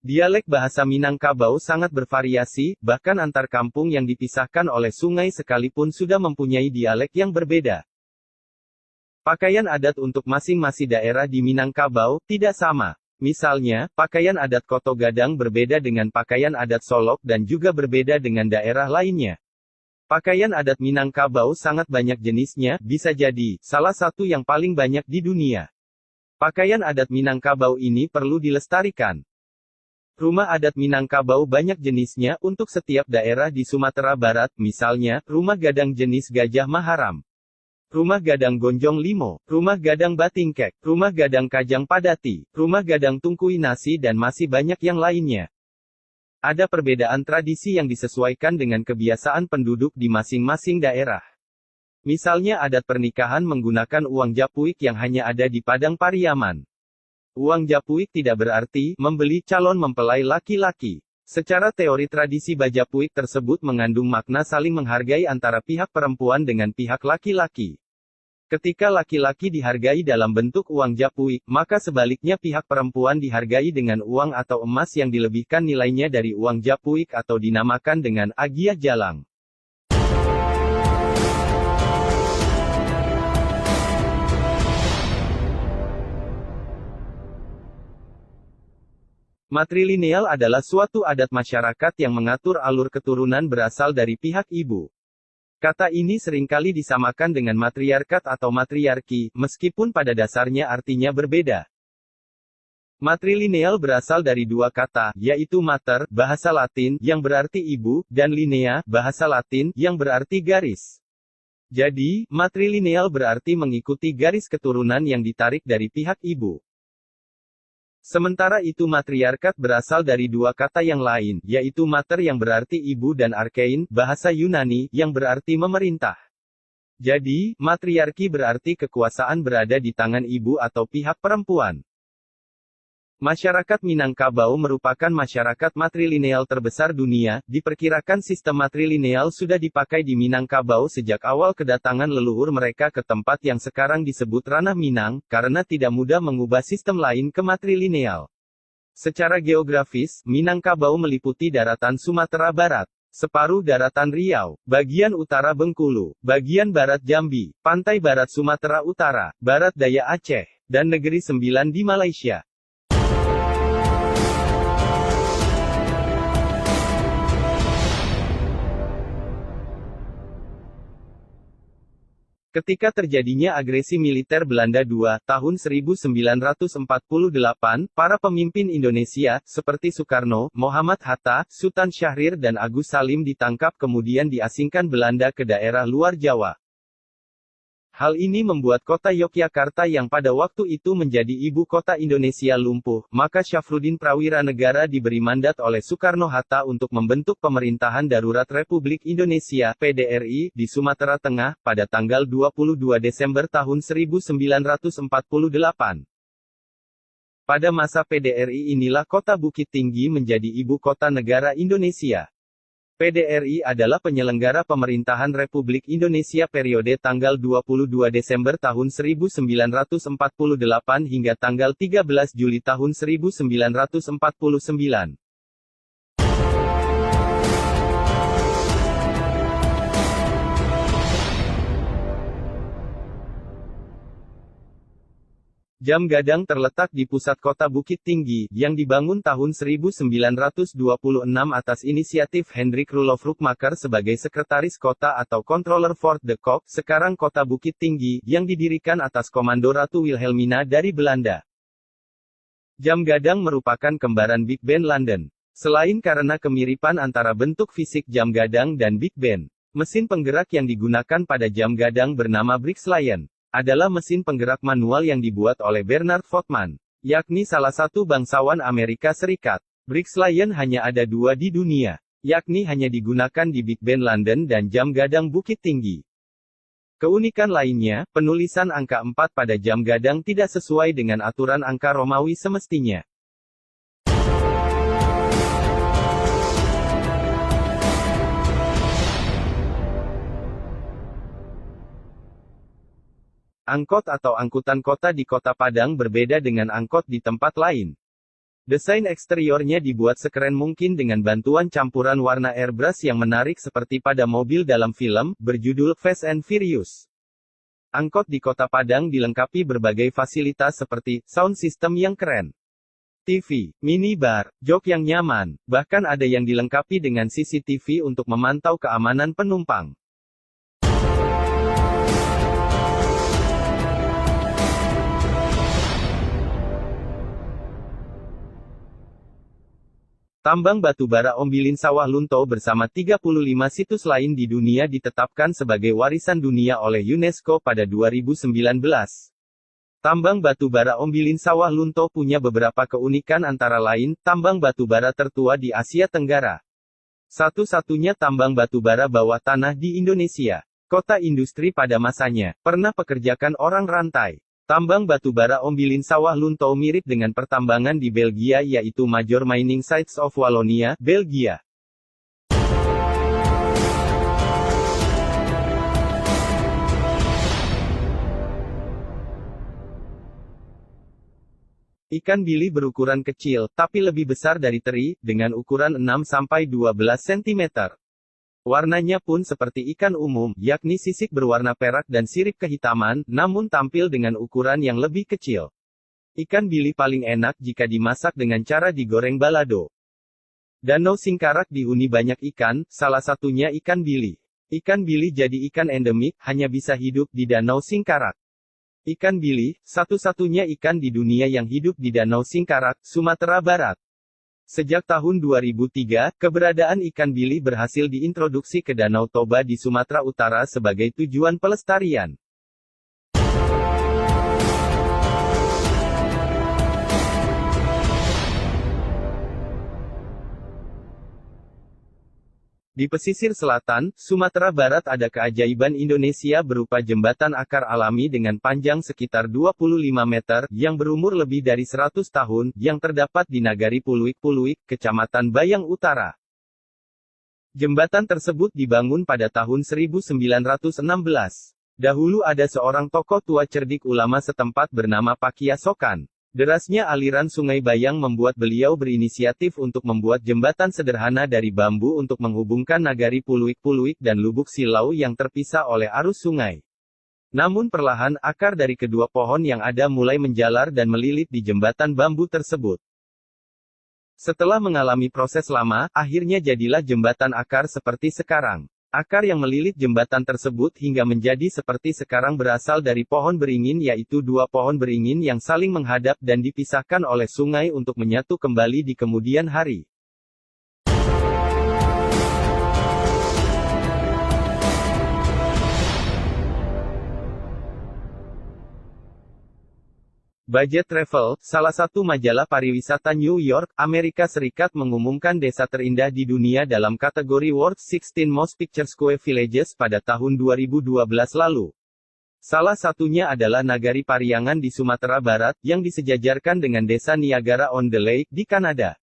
Dialek bahasa Minangkabau sangat bervariasi, bahkan antar kampung yang dipisahkan oleh sungai sekalipun sudah mempunyai dialek yang berbeda. Pakaian adat untuk masing-masing daerah di Minangkabau tidak sama. Misalnya, pakaian adat Koto Gadang berbeda dengan pakaian adat Solok dan juga berbeda dengan daerah lainnya. Pakaian adat Minangkabau sangat banyak jenisnya, bisa jadi salah satu yang paling banyak di dunia. Pakaian adat Minangkabau ini perlu dilestarikan. Rumah adat Minangkabau banyak jenisnya untuk setiap daerah di Sumatera Barat, misalnya, rumah gadang jenis Gajah Maharam, rumah gadang Gonjong Limo, rumah gadang Batingkek, rumah gadang Kajang Padati, rumah gadang Tungkui Nasi dan masih banyak yang lainnya. Ada perbedaan tradisi yang disesuaikan dengan kebiasaan penduduk di masing-masing daerah. Misalnya adat pernikahan menggunakan uang japuik yang hanya ada di Padang Pariaman. Uang japuik tidak berarti membeli calon mempelai laki-laki. Secara teori tradisi bajapuik tersebut mengandung makna saling menghargai antara pihak perempuan dengan pihak laki-laki. Ketika laki-laki dihargai dalam bentuk uang japuik, maka sebaliknya pihak perempuan dihargai dengan uang atau emas yang dilebihkan nilainya dari uang japuik atau dinamakan dengan agiah jalang. Matrilineal adalah suatu adat masyarakat yang mengatur alur keturunan berasal dari pihak ibu. Kata ini seringkali disamakan dengan matriarkat atau matriarki, meskipun pada dasarnya artinya berbeda. Matrilineal berasal dari dua kata, yaitu mater, bahasa Latin, yang berarti ibu, dan linea, bahasa Latin, yang berarti garis. Jadi, matrilineal berarti mengikuti garis keturunan yang ditarik dari pihak ibu. Sementara itu matriarkat berasal dari dua kata yang lain, yaitu mater yang berarti ibu dan arkein, bahasa Yunani, yang berarti memerintah. Jadi, matriarki berarti kekuasaan berada di tangan ibu atau pihak perempuan. Masyarakat Minangkabau merupakan masyarakat matrilineal terbesar dunia. Diperkirakan sistem matrilineal sudah dipakai di Minangkabau sejak awal kedatangan leluhur mereka ke tempat yang sekarang disebut Ranah Minang, karena tidak mudah mengubah sistem lain ke matrilineal. Secara geografis, Minangkabau meliputi daratan Sumatera Barat, separuh daratan Riau, bagian utara Bengkulu, bagian barat Jambi, pantai barat Sumatera Utara, barat daya Aceh, dan Negeri Sembilan di Malaysia. Ketika terjadinya agresi militer Belanda tahun 1948, para pemimpin Indonesia, seperti Soekarno, Muhammad Hatta, Sultan Syahrir dan Agus Salim ditangkap kemudian diasingkan Belanda ke daerah luar Jawa. Hal ini membuat kota Yogyakarta yang pada waktu itu menjadi ibu kota Indonesia lumpuh, maka Syafruddin Prawira Negara diberi mandat oleh Soekarno-Hatta untuk membentuk Pemerintahan Darurat Republik Indonesia (PDRI) di Sumatera Tengah, pada tanggal 22 Desember tahun 1948. Pada masa PDRI inilah kota Bukit Tinggi menjadi ibu kota negara Indonesia. PDRI adalah penyelenggara pemerintahan Republik Indonesia periode tanggal 22 Desember tahun 1948 hingga tanggal 13 Juli tahun 1949. Jam Gadang terletak di pusat kota Bukit Tinggi, yang dibangun tahun 1926 atas inisiatif Hendrik Roelof Rockmaker sebagai sekretaris kota atau Controller Fort de Kok, sekarang kota Bukit Tinggi, yang didirikan atas komando Ratu Wilhelmina dari Belanda. Jam Gadang merupakan kembaran Big Ben London. Selain karena kemiripan antara bentuk fisik jam gadang dan Big Ben, mesin penggerak yang digunakan pada jam gadang bernama Briggs Lion adalah mesin penggerak manual yang dibuat oleh Bernard Volkmann, yakni salah satu bangsawan Amerika Serikat. Briggs Lion hanya ada dua di dunia, yakni hanya digunakan di Big Ben London dan jam gadang Bukit Tinggi. Keunikan lainnya, penulisan angka 4 pada jam gadang tidak sesuai dengan aturan angka Romawi semestinya. Angkot atau angkutan kota di Kota Padang berbeda dengan angkot di tempat lain. Desain eksteriornya dibuat sekeren mungkin dengan bantuan campuran warna airbrush yang menarik seperti pada mobil dalam film, berjudul Fast and Furious. Angkot di Kota Padang dilengkapi berbagai fasilitas seperti sound system yang keren, TV, minibar, jok yang nyaman, bahkan ada yang dilengkapi dengan CCTV untuk memantau keamanan penumpang. Tambang batubara Ombilin Sawah Lunto bersama 35 situs lain di dunia ditetapkan sebagai warisan dunia oleh UNESCO pada 2019. Tambang batubara Ombilin Sawah Lunto punya beberapa keunikan antara lain, tambang batubara tertua di Asia Tenggara. Satu-satunya tambang batubara bawah tanah di Indonesia. Kota industri pada masanya, pernah pekerjakan orang rantai. Tambang batubara Ombilin Sawah Lunto mirip dengan pertambangan di Belgia yaitu Major Mining Sites of Wallonia, Belgia. Ikan bili berukuran kecil, tapi lebih besar dari teri, dengan ukuran 6-12 cm. Warnanya pun seperti ikan umum, yakni sisik berwarna perak dan sirip kehitaman, namun tampil dengan ukuran yang lebih kecil. Ikan bili paling enak jika dimasak dengan cara digoreng balado. Danau Singkarak dihuni banyak ikan, salah satunya ikan bili. Ikan bili jadi ikan endemik, hanya bisa hidup di Danau Singkarak. Ikan bili, satu-satunya ikan di dunia yang hidup di Danau Singkarak, Sumatera Barat. Sejak tahun 2003, keberadaan ikan bili berhasil diintroduksi ke Danau Toba di Sumatera Utara sebagai tujuan pelestarian. Di pesisir selatan, Sumatera Barat ada keajaiban Indonesia berupa jembatan akar alami dengan panjang sekitar 25 meter, yang berumur lebih dari 100 tahun, yang terdapat di Nagari Puluik-Puluik, Kecamatan Bayang Utara. Jembatan tersebut dibangun pada tahun 1916. Dahulu ada seorang tokoh tua cerdik ulama setempat bernama Pakia Sokan. Derasnya aliran Sungai Bayang membuat beliau berinisiatif untuk membuat jembatan sederhana dari bambu untuk menghubungkan Nagari Puluik-Puluik dan Lubuk Silau yang terpisah oleh arus sungai. Namun perlahan akar dari kedua pohon yang ada mulai menjalar dan melilit di jembatan bambu tersebut. Setelah mengalami proses lama, akhirnya jadilah jembatan akar seperti sekarang. Akar yang melilit jembatan tersebut hingga menjadi seperti sekarang berasal dari pohon beringin yaitu dua pohon beringin yang saling menghadap dan dipisahkan oleh sungai untuk menyatu kembali di kemudian hari. Budget Travel, salah satu majalah pariwisata New York, Amerika Serikat mengumumkan desa terindah di dunia dalam kategori World's 16 Most Picturesque Villages pada tahun 2012 lalu. Salah satunya adalah Nagari Pariangan di Sumatera Barat, yang disejajarkan dengan desa Niagara-on-the-Lake di Kanada.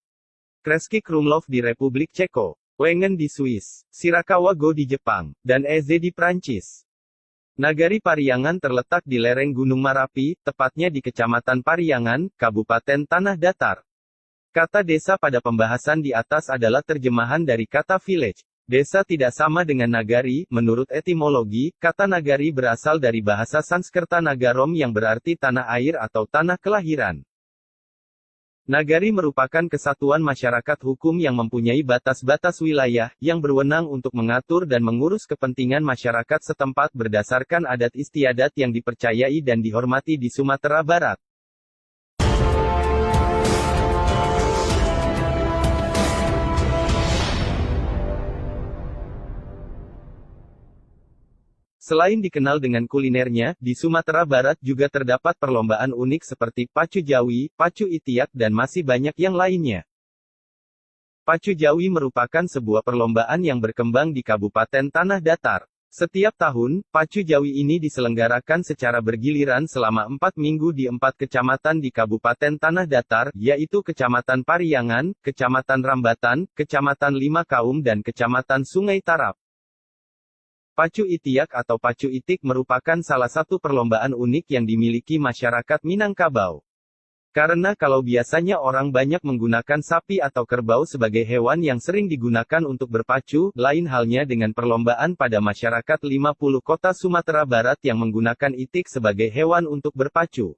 Kreski Krumlov di Republik Ceko, Wengen di Swiss, Shirakawa-go di Jepang, dan Eze di Prancis. Nagari Pariangan terletak di lereng Gunung Marapi, tepatnya di Kecamatan Pariangan, Kabupaten Tanah Datar. Kata desa pada pembahasan di atas adalah terjemahan dari kata village. Desa tidak sama dengan nagari, menurut etimologi, kata nagari berasal dari bahasa Sanskerta Nagarom yang berarti tanah air atau tanah kelahiran. Nagari merupakan kesatuan masyarakat hukum yang mempunyai batas-batas wilayah, yang berwenang untuk mengatur dan mengurus kepentingan masyarakat setempat berdasarkan adat istiadat yang dipercayai dan dihormati di Sumatera Barat. Selain dikenal dengan kulinernya, di Sumatera Barat juga terdapat perlombaan unik seperti Pacu Jawi, Pacu Itiak dan masih banyak yang lainnya. Pacu Jawi merupakan sebuah perlombaan yang berkembang di Kabupaten Tanah Datar. Setiap tahun, Pacu Jawi ini diselenggarakan secara bergiliran selama 4 minggu di 4 kecamatan di Kabupaten Tanah Datar, yaitu Kecamatan Pariangan, Kecamatan Rambatan, Kecamatan Lima Kaum dan Kecamatan Sungai Tarap. Pacu Itiak atau Pacu Itik merupakan salah satu perlombaan unik yang dimiliki masyarakat Minangkabau. Karena kalau biasanya orang banyak menggunakan sapi atau kerbau sebagai hewan yang sering digunakan untuk berpacu, lain halnya dengan perlombaan pada masyarakat 50 kota Sumatera Barat yang menggunakan itik sebagai hewan untuk berpacu.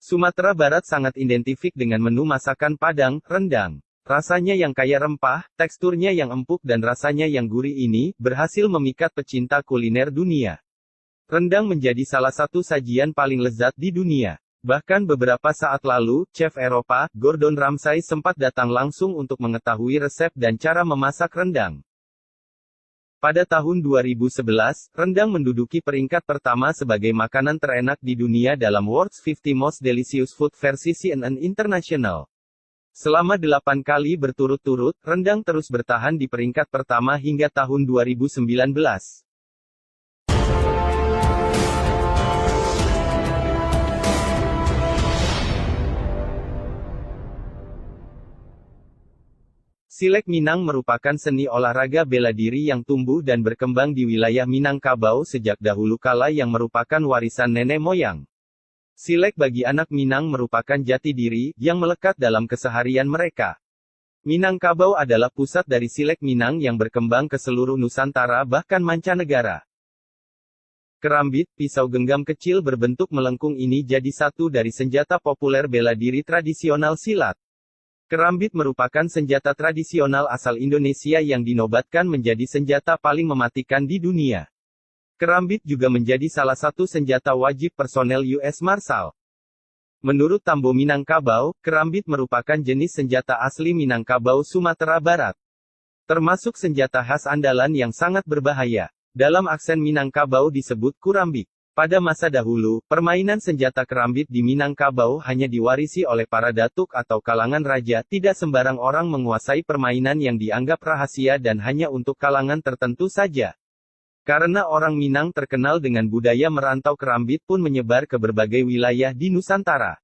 Sumatera Barat sangat identik dengan menu masakan Padang, rendang. Rasanya yang kaya rempah, teksturnya yang empuk dan rasanya yang gurih ini, berhasil memikat pecinta kuliner dunia. Rendang menjadi salah satu sajian paling lezat di dunia. Bahkan beberapa saat lalu, chef Eropa, Gordon Ramsay sempat datang langsung untuk mengetahui resep dan cara memasak rendang. Pada tahun 2011, rendang menduduki peringkat pertama sebagai makanan terenak di dunia dalam World's 50 Most Delicious Food versi CNN International. Selama 8 kali berturut-turut, rendang terus bertahan di peringkat pertama hingga tahun 2019. Silek Minang merupakan seni olahraga bela diri yang tumbuh dan berkembang di wilayah Minangkabau sejak dahulu kala yang merupakan warisan nenek moyang. Silek bagi anak Minang merupakan jati diri, yang melekat dalam keseharian mereka. Minangkabau adalah pusat dari Silek Minang yang berkembang ke seluruh Nusantara bahkan mancanegara. Kerambit, pisau genggam kecil berbentuk melengkung ini jadi satu dari senjata populer bela diri tradisional silat. Kerambit merupakan senjata tradisional asal Indonesia yang dinobatkan menjadi senjata paling mematikan di dunia. Kerambit juga menjadi salah satu senjata wajib personel US Marshal. Menurut Tambo Minangkabau, kerambit merupakan jenis senjata asli Minangkabau Sumatera Barat. Termasuk senjata khas andalan yang sangat berbahaya. Dalam aksen Minangkabau disebut kurambik. Pada masa dahulu, permainan senjata kerambit di Minangkabau hanya diwarisi oleh para datuk atau kalangan raja, tidak sembarang orang menguasai permainan yang dianggap rahasia dan hanya untuk kalangan tertentu saja. Karena orang Minang terkenal dengan budaya merantau kerambit pun menyebar ke berbagai wilayah di Nusantara.